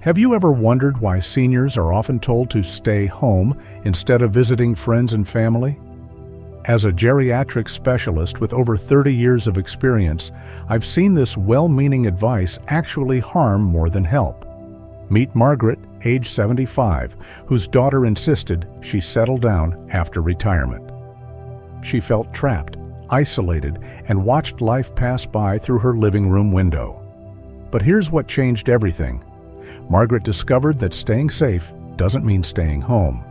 Have you ever wondered why seniors are often told to stay home instead of visiting friends and family? As a geriatric specialist with over 30 years of experience, I've seen this well-meaning advice actually harm more than help. Meet Margaret, age 75, whose daughter insisted she settle down after retirement. She felt trapped, isolated, and watched life pass by through her living room window. But here's what changed everything. Margaret discovered that staying safe doesn't mean staying home.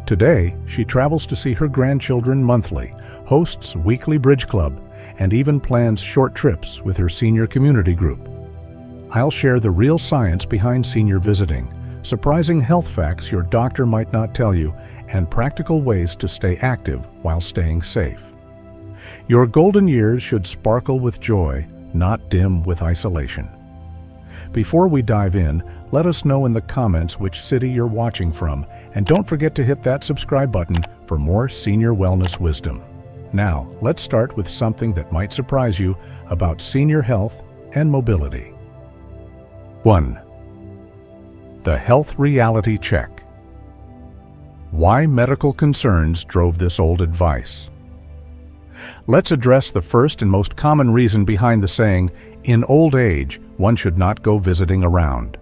Today, she travels to see her grandchildren monthly, hosts weekly bridge club, and even plans short trips with her senior community group. I'll share the real science behind senior visiting, surprising health facts your doctor might not tell you, and practical ways to stay active while staying safe. Your golden years should sparkle with joy, not dim with isolation. Before we dive in, let us know in the comments which city you're watching from, and don't forget to hit that subscribe button for more senior wellness wisdom. Now, let's start with something that might surprise you about senior health and mobility. 1. The Health Reality Check. Why medical concerns drove this old advice? Let's address the first and most common reason behind the saying, "In old age, one should not go visiting around."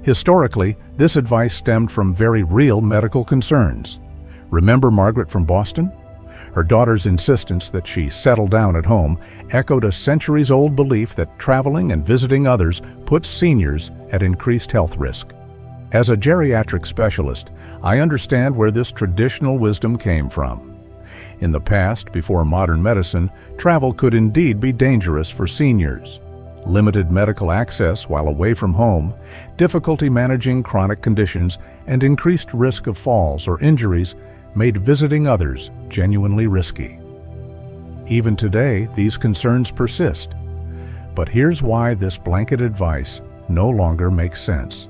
Historically, this advice stemmed from very real medical concerns. Remember Margaret from Boston? Her daughter's insistence that she settle down at home echoed a centuries-old belief that traveling and visiting others puts seniors at increased health risk. As a geriatric specialist, I understand where this traditional wisdom came from. In the past, before modern medicine, travel could indeed be dangerous for seniors. Limited medical access while away from home, difficulty managing chronic conditions, and increased risk of falls or injuries made visiting others genuinely risky. Even today, these concerns persist. But here's why this blanket advice no longer makes sense.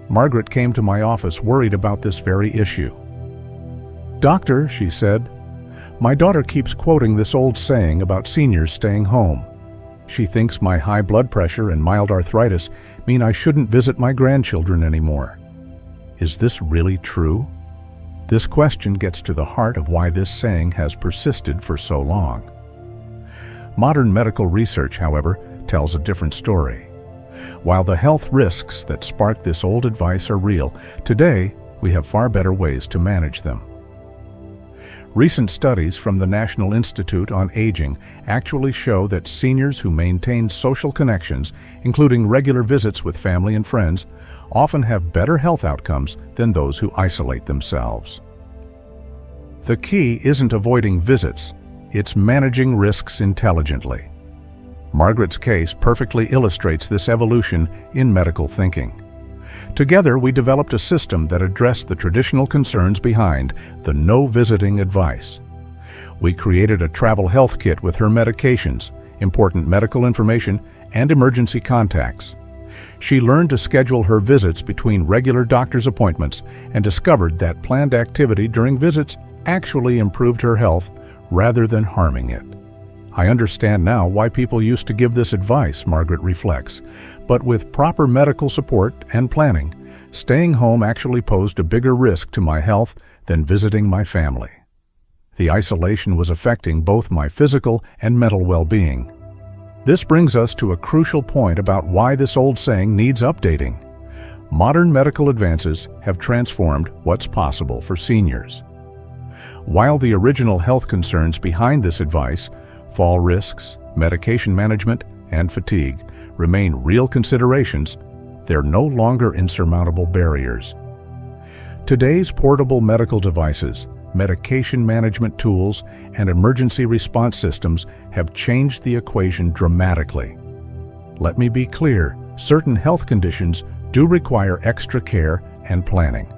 Margaret came to my office worried about this very issue. "Doctor," she said, "my daughter keeps quoting this old saying about seniors staying home. She thinks my high blood pressure and mild arthritis mean I shouldn't visit my grandchildren anymore. Is this really true?" This question gets to the heart of why this saying has persisted for so long. Modern medical research, however, tells a different story. While the health risks that sparked this old advice are real, today we have far better ways to manage them. Recent studies from the National Institute on Aging actually show that seniors who maintain social connections, including regular visits with family and friends, often have better health outcomes than those who isolate themselves. The key isn't avoiding visits, it's managing risks intelligently. Margaret's case perfectly illustrates this evolution in medical thinking. Together, we developed a system that addressed the traditional concerns behind the no visiting advice. We created a travel health kit with her medications, important medical information, and emergency contacts. She learned to schedule her visits between regular doctor's appointments and discovered that planned activity during visits actually improved her health rather than harming it. I understand now why people used to give this advice, Margaret reflects, but with proper medical support and planning, staying home actually posed a bigger risk to my health than visiting my family. The isolation was affecting both my physical and mental well-being. This brings us to a crucial point about why this old saying needs updating. Modern medical advances have transformed what's possible for seniors. While the original health concerns behind this advice, fall risks, medication management, and fatigue, remain real considerations, they're no longer insurmountable barriers. Today's portable medical devices, medication management tools, and emergency response systems have changed the equation dramatically. Let me be clear, certain health conditions do require extra care and planning.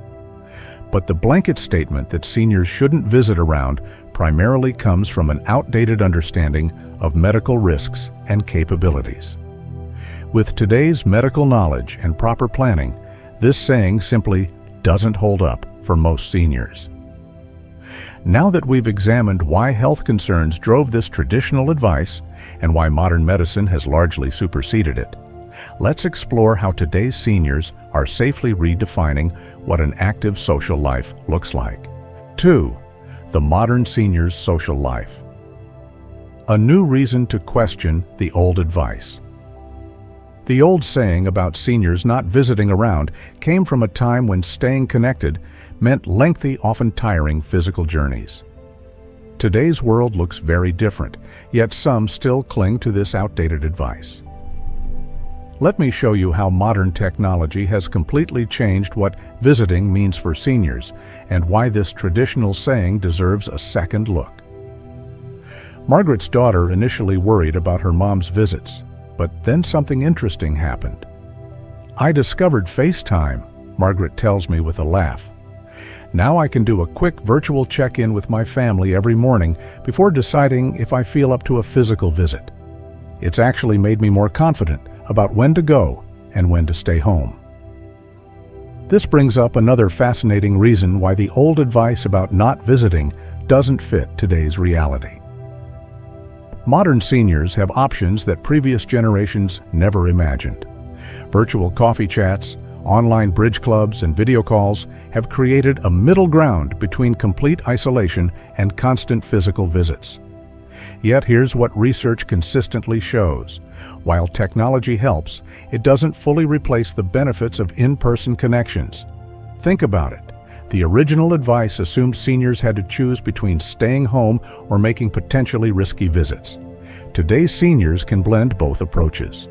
But the blanket statement that seniors shouldn't visit around primarily comes from an outdated understanding of medical risks and capabilities. With today's medical knowledge and proper planning, this saying simply doesn't hold up for most seniors. Now that we've examined why health concerns drove this traditional advice and why modern medicine has largely superseded it, Let's explore how today's seniors are safely redefining what an active social life looks like. 2. The modern senior's social life. A new reason to question the old advice. The old saying about seniors not visiting around came from a time when staying connected meant lengthy, often tiring physical journeys. Today's world looks very different, yet some still cling to this outdated advice. Let me show you how modern technology has completely changed what visiting means for seniors and why this traditional saying deserves a second look. Margaret's daughter initially worried about her mom's visits, but then something interesting happened. "I discovered FaceTime," Margaret tells me with a laugh. "Now I can do a quick virtual check-in with my family every morning before deciding if I feel up to a physical visit. It's actually made me more confident about when to go and when to stay home." This brings up another fascinating reason why the old advice about not visiting doesn't fit today's reality. Modern seniors have options that previous generations never imagined. Virtual coffee chats, online bridge clubs, and video calls have created a middle ground between complete isolation and constant physical visits. Yet here's what research consistently shows. While technology helps, it doesn't fully replace the benefits of in-person connections. Think about it. The original advice assumed seniors had to choose between staying home or making potentially risky visits. Today's seniors can blend both approaches.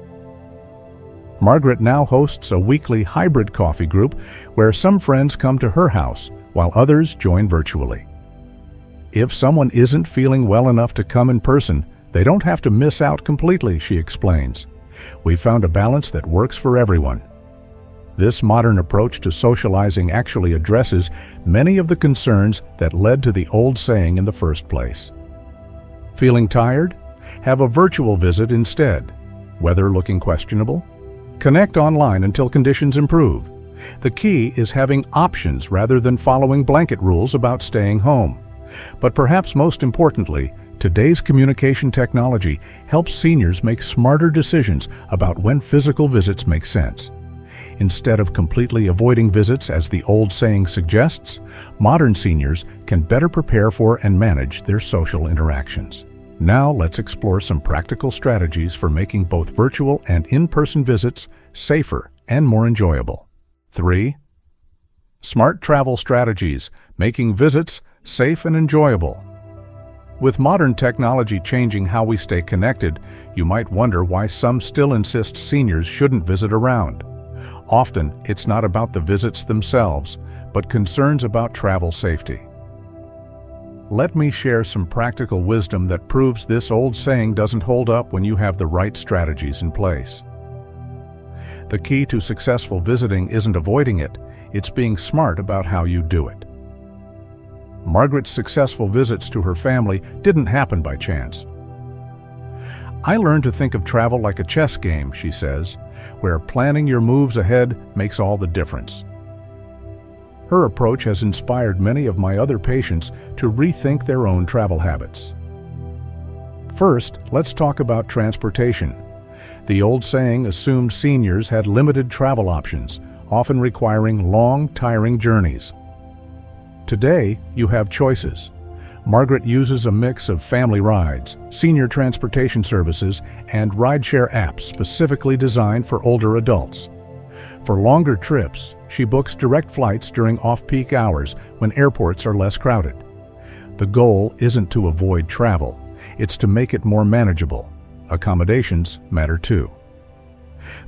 Margaret now hosts a weekly hybrid coffee group where some friends come to her house while others join virtually. If someone isn't feeling well enough to come in person, they don't have to miss out completely, she explains. "We've found a balance that works for everyone." This modern approach to socializing actually addresses many of the concerns that led to the old saying in the first place. Feeling tired? Have a virtual visit instead. Weather looking questionable? Connect online until conditions improve. The key is having options rather than following blanket rules about staying home. But perhaps most importantly, today's communication technology helps seniors make smarter decisions about when physical visits make sense. Instead of completely avoiding visits as the old saying suggests, modern seniors can better prepare for and manage their social interactions. Now let's explore some practical strategies for making both virtual and in-person visits safer and more enjoyable. 3. Smart travel strategies, making visits safe and enjoyable. With modern technology changing how we stay connected, you might wonder why some still insist seniors shouldn't visit around. Often, it's not about the visits themselves, but concerns about travel safety. Let me share some practical wisdom that proves this old saying doesn't hold up when you have the right strategies in place. The key to successful visiting isn't avoiding it, it's being smart about how you do it. Margaret's successful visits to her family didn't happen by chance. "I learned to think of travel like a chess game," she says, "where planning your moves ahead makes all the difference." Her approach has inspired many of my other patients to rethink their own travel habits. First, let's talk about transportation. The old saying assumed seniors had limited travel options, often requiring long, tiring journeys. Today, you have choices. Margaret uses a mix of family rides, senior transportation services, and rideshare apps specifically designed for older adults. For longer trips, she books direct flights during off-peak hours when airports are less crowded. The goal isn't to avoid travel, it's to make it more manageable. Accommodations matter too.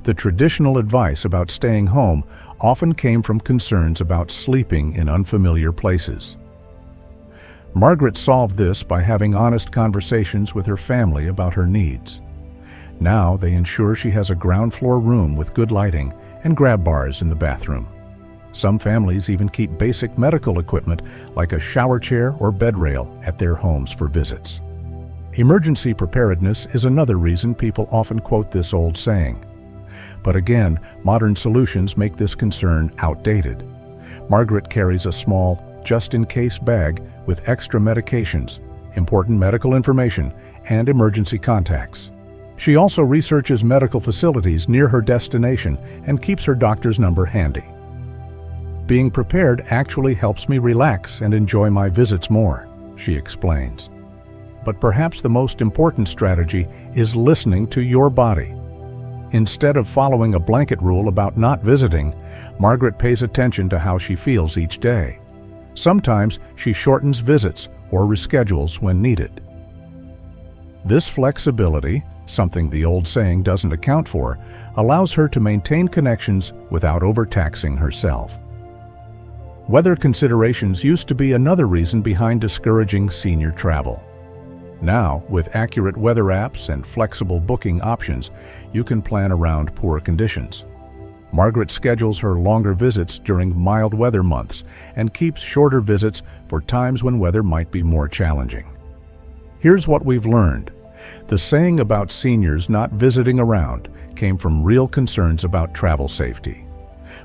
The traditional advice about staying home often came from concerns about sleeping in unfamiliar places. Margaret solved this by having honest conversations with her family about her needs. Now they ensure she has a ground floor room with good lighting and grab bars in the bathroom. Some families even keep basic medical equipment like a shower chair or bed rail at their homes for visits. Emergency preparedness is another reason people often quote this old saying. But again, modern solutions make this concern outdated. Margaret carries a small, just-in-case bag with extra medications, important medical information, and emergency contacts. She also researches medical facilities near her destination and keeps her doctor's number handy. Being prepared actually helps me relax and enjoy my visits more, she explains. But perhaps the most important strategy is listening to your body. Instead of following a blanket rule about not visiting, Margaret pays attention to how she feels each day. Sometimes she shortens visits or reschedules when needed. This flexibility, something the old saying doesn't account for, allows her to maintain connections without overtaxing herself. Weather considerations used to be another reason behind discouraging senior travel. Now, with accurate weather apps and flexible booking options, you can plan around poor conditions. Margaret schedules her longer visits during mild weather months and keeps shorter visits for times when weather might be more challenging. Here's what we've learned. The saying about seniors not visiting around came from real concerns about travel safety.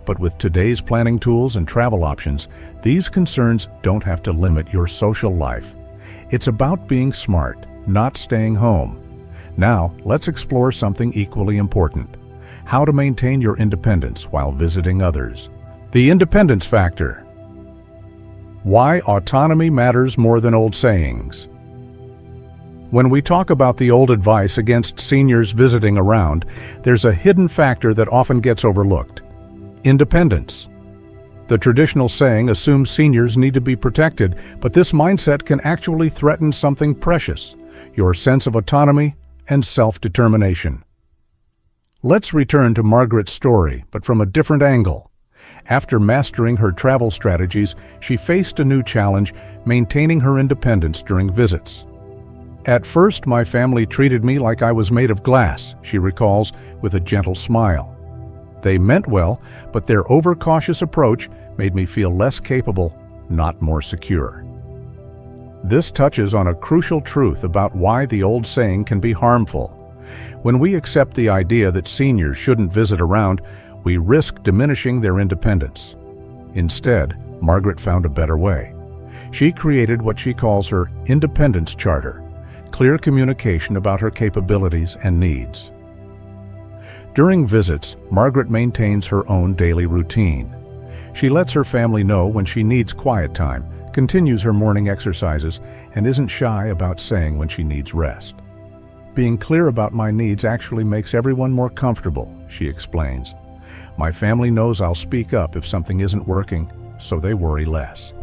But with today's planning tools and travel options, these concerns don't have to limit your social life. It's about being smart, not staying home. Now, let's explore something equally important: how to maintain your independence while visiting others. The independence factor. Why autonomy matters more than old sayings. When we talk about the old advice against seniors visiting around, there's a hidden factor that often gets overlooked: independence. The traditional saying assumes seniors need to be protected, but this mindset can actually threaten something precious: your sense of autonomy and self-determination. Let's return to Margaret's story, but from a different angle. After mastering her travel strategies, she faced a new challenge: maintaining her independence during visits. At first, my family treated me like I was made of glass, she recalls with a gentle smile. They meant well, but their overcautious approach made me feel less capable, not more secure. This touches on a crucial truth about why the old saying can be harmful. When we accept the idea that seniors shouldn't visit around, we risk diminishing their independence. Instead, Margaret found a better way. She created what she calls her Independence Charter: clear communication about her capabilities and needs. During visits, Margaret maintains her own daily routine. She lets her family know when she needs quiet time, continues her morning exercises, and isn't shy about saying when she needs rest. Being clear about my needs actually makes everyone more comfortable, she explains. My family knows I'll speak up if something isn't working, so they worry less.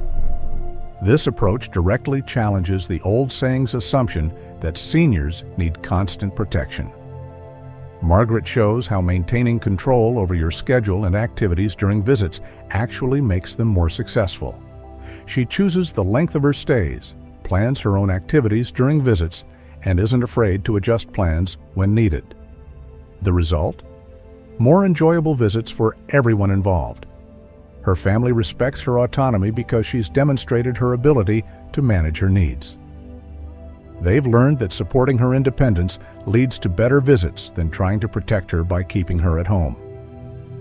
This approach directly challenges the old saying's assumption that seniors need constant protection. Margaret shows how maintaining control over your schedule and activities during visits actually makes them more successful. She chooses the length of her stays, plans her own activities during visits, and isn't afraid to adjust plans when needed. The result? More enjoyable visits for everyone involved. Her family respects her autonomy because she's demonstrated her ability to manage her needs. They've learned that supporting her independence leads to better visits than trying to protect her by keeping her at home.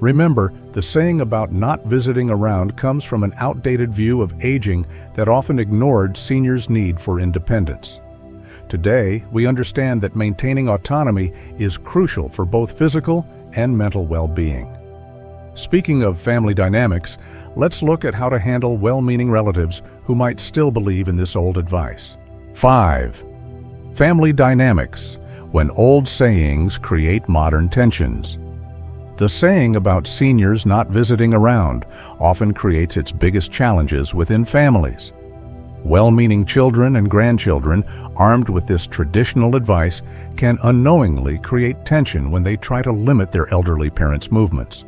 Remember, the saying about not visiting around comes from an outdated view of aging that often ignored seniors' need for independence. Today, we understand that maintaining autonomy is crucial for both physical and mental well-being. Speaking of family dynamics, let's look at how to handle well-meaning relatives who might still believe in this old advice. 5. Family dynamics: when old sayings create modern tensions. The saying about seniors not visiting around often creates its biggest challenges within families. Well-meaning children and grandchildren, armed with this traditional advice, can unknowingly create tension when they try to limit their elderly parents' movements.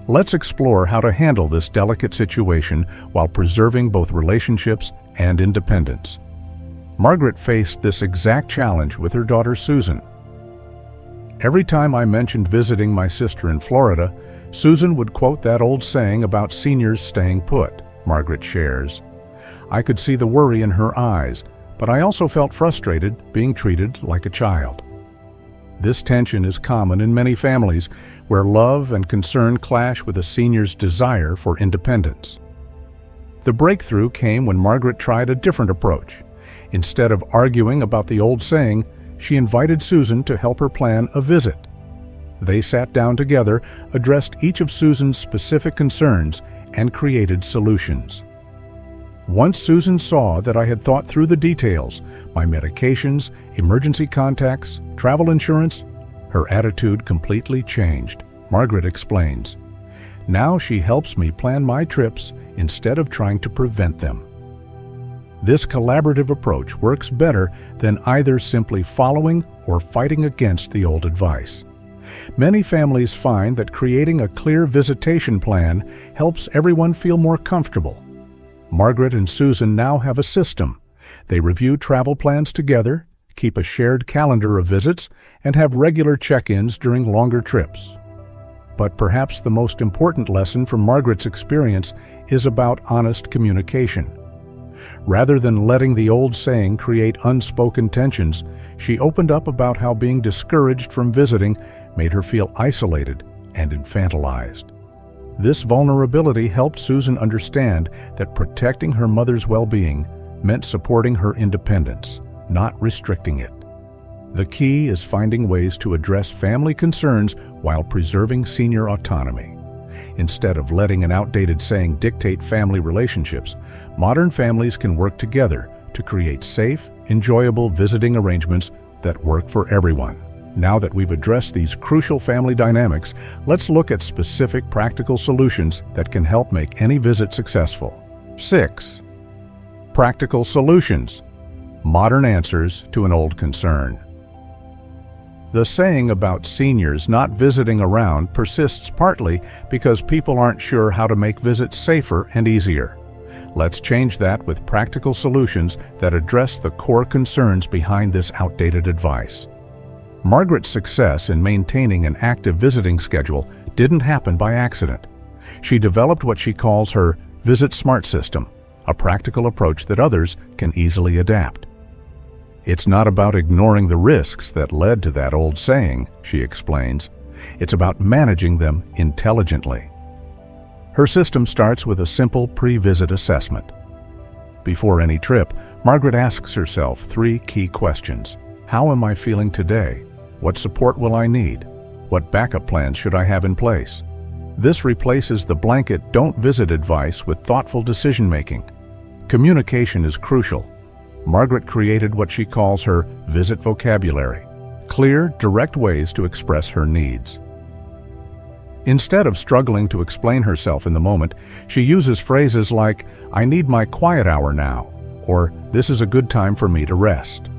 Let's explore how to handle this delicate situation while preserving both relationships and independence. Margaret faced this exact challenge with her daughter Susan. Every time I mentioned visiting my sister in Florida, Susan would quote that old saying about seniors staying put, Margaret shares. I could see the worry in her eyes, but I also felt frustrated being treated like a child. This tension is common in many families where love and concern clash with a senior's desire for independence. The breakthrough came when Margaret tried a different approach. Instead of arguing about the old saying, she invited Susan to help her plan a visit. They sat down together, addressed each of Susan's specific concerns, and created solutions. Once Susan saw that I had thought through the details, my medications, emergency contacts, travel insurance, her attitude completely changed. Margaret explains. Now she helps me plan my trips instead of trying to prevent them. This collaborative approach works better than either simply following or fighting against the old advice. Many families find that creating a clear visitation plan helps everyone feel more comfortable. Margaret and Susan now have a system. They review travel plans together, keep a shared calendar of visits, and have regular check-ins during longer trips. But perhaps the most important lesson from Margaret's experience is about honest communication. Rather than letting the old saying create unspoken tensions, she opened up about how being discouraged from visiting made her feel isolated and infantilized. This vulnerability helped Susan understand that protecting her mother's well-being meant supporting her independence, not restricting it. The key is finding ways to address family concerns while preserving senior autonomy. Instead of letting an outdated saying dictate family relationships, modern families can work together to create safe, enjoyable visiting arrangements that work for everyone. Now that we've addressed these crucial family dynamics, let's look at specific practical solutions that can help make any visit successful. 6. Practical solutions. Modern answers to an old concern. The saying about seniors not visiting around persists partly because people aren't sure how to make visits safer and easier. Let's change that with practical solutions that address the core concerns behind this outdated advice. Margaret's success in maintaining an active visiting schedule didn't happen by accident. She developed what she calls her Visit Smart system, a practical approach that others can easily adapt. It's not about ignoring the risks that led to that old saying, she explains. It's about managing them intelligently. Her system starts with a simple pre-visit assessment. Before any trip, Margaret asks herself 3 key questions. How am I feeling today? What support will I need? What backup plans should I have in place? This replaces the blanket "don't visit" advice with thoughtful decision-making. Communication is crucial. Margaret created what she calls her visit vocabulary, clear, direct ways to express her needs. Instead of struggling to explain herself in the moment, she uses phrases like, "I need my quiet hour now," or "this is a good time for me to rest."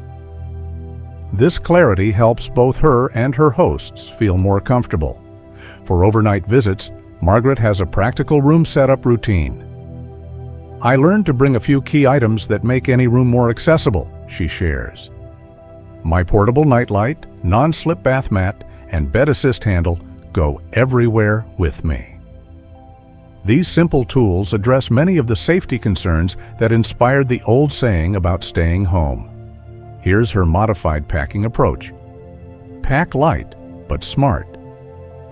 This clarity helps both her and her hosts feel more comfortable. For overnight visits, Margaret has a practical room setup routine. I learned to bring a few key items that make any room more accessible, she shares. My portable nightlight, non-slip bath mat, and bed assist handle go everywhere with me. These simple tools address many of the safety concerns that inspired the old saying about staying home. Here's her modified packing approach. Pack light, but smart.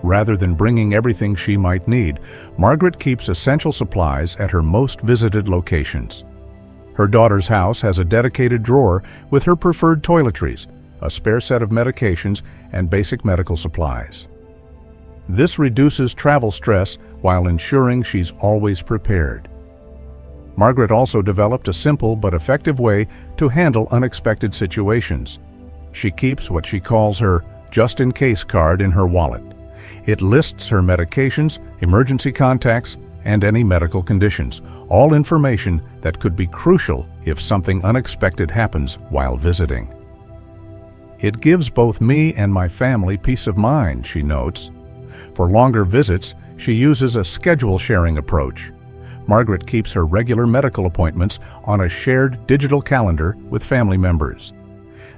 Rather than bringing everything she might need, Margaret keeps essential supplies at her most visited locations. Her daughter's house has a dedicated drawer with her preferred toiletries, a spare set of medications, and basic medical supplies. This reduces travel stress while ensuring she's always prepared. Margaret also developed a simple but effective way to handle unexpected situations. She keeps what she calls her just-in-case card in her wallet. It lists her medications, emergency contacts, and any medical conditions, all information that could be crucial if something unexpected happens while visiting. It gives both me and my family peace of mind, she notes. For longer visits, she uses a schedule-sharing approach. Margaret keeps her regular medical appointments on a shared digital calendar with family members.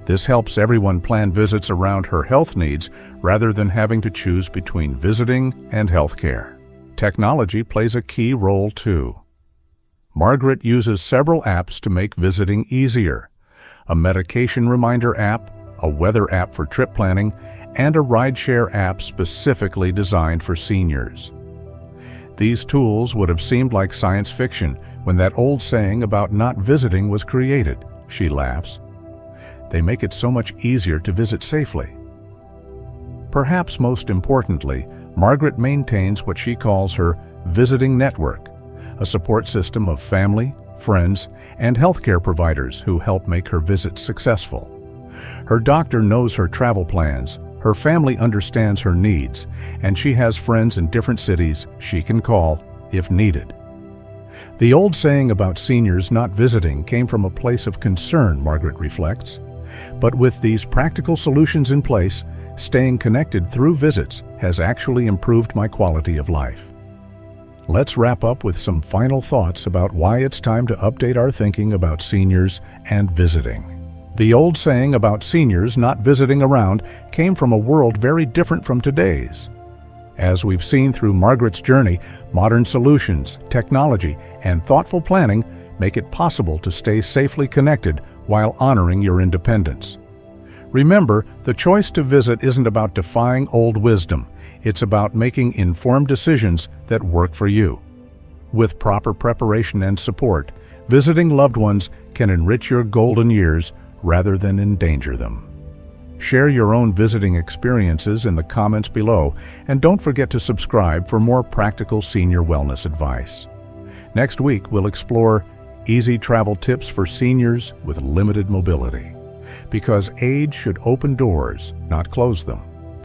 This helps everyone plan visits around her health needs rather than having to choose between visiting and health care. Technology plays a key role too. Margaret uses several apps to make visiting easier: a medication reminder app, a weather app for trip planning, and a rideshare app specifically designed for seniors. These tools would have seemed like science fiction when that old saying about not visiting was created, she laughs. they make it so much easier to visit safely. Perhaps most importantly, Margaret maintains what she calls her visiting network, a support system of family, friends, and healthcare providers who help make her visits successful. Her doctor knows her travel plans, her family understands her needs, and she has friends in different cities she can call if needed. The old saying about seniors not visiting came from a place of concern, Margaret reflects. But with these practical solutions in place, staying connected through visits has actually improved my quality of life. Let's wrap up with some final thoughts about why it's time to update our thinking about seniors and visiting. The old saying about seniors not visiting around came from a world very different from today's. As we've seen through Margaret's journey, modern solutions, technology, and thoughtful planning make it possible to stay safely connected while honoring your independence. Remember, the choice to visit isn't about defying old wisdom. It's about making informed decisions that work for you. With proper preparation and support, visiting loved ones can enrich your golden years rather than endanger them. Share your own visiting experiences in the comments below, and don't forget to subscribe for more practical senior wellness advice. Next week, we'll explore easy travel tips for seniors with limited mobility, because age should open doors, not close them.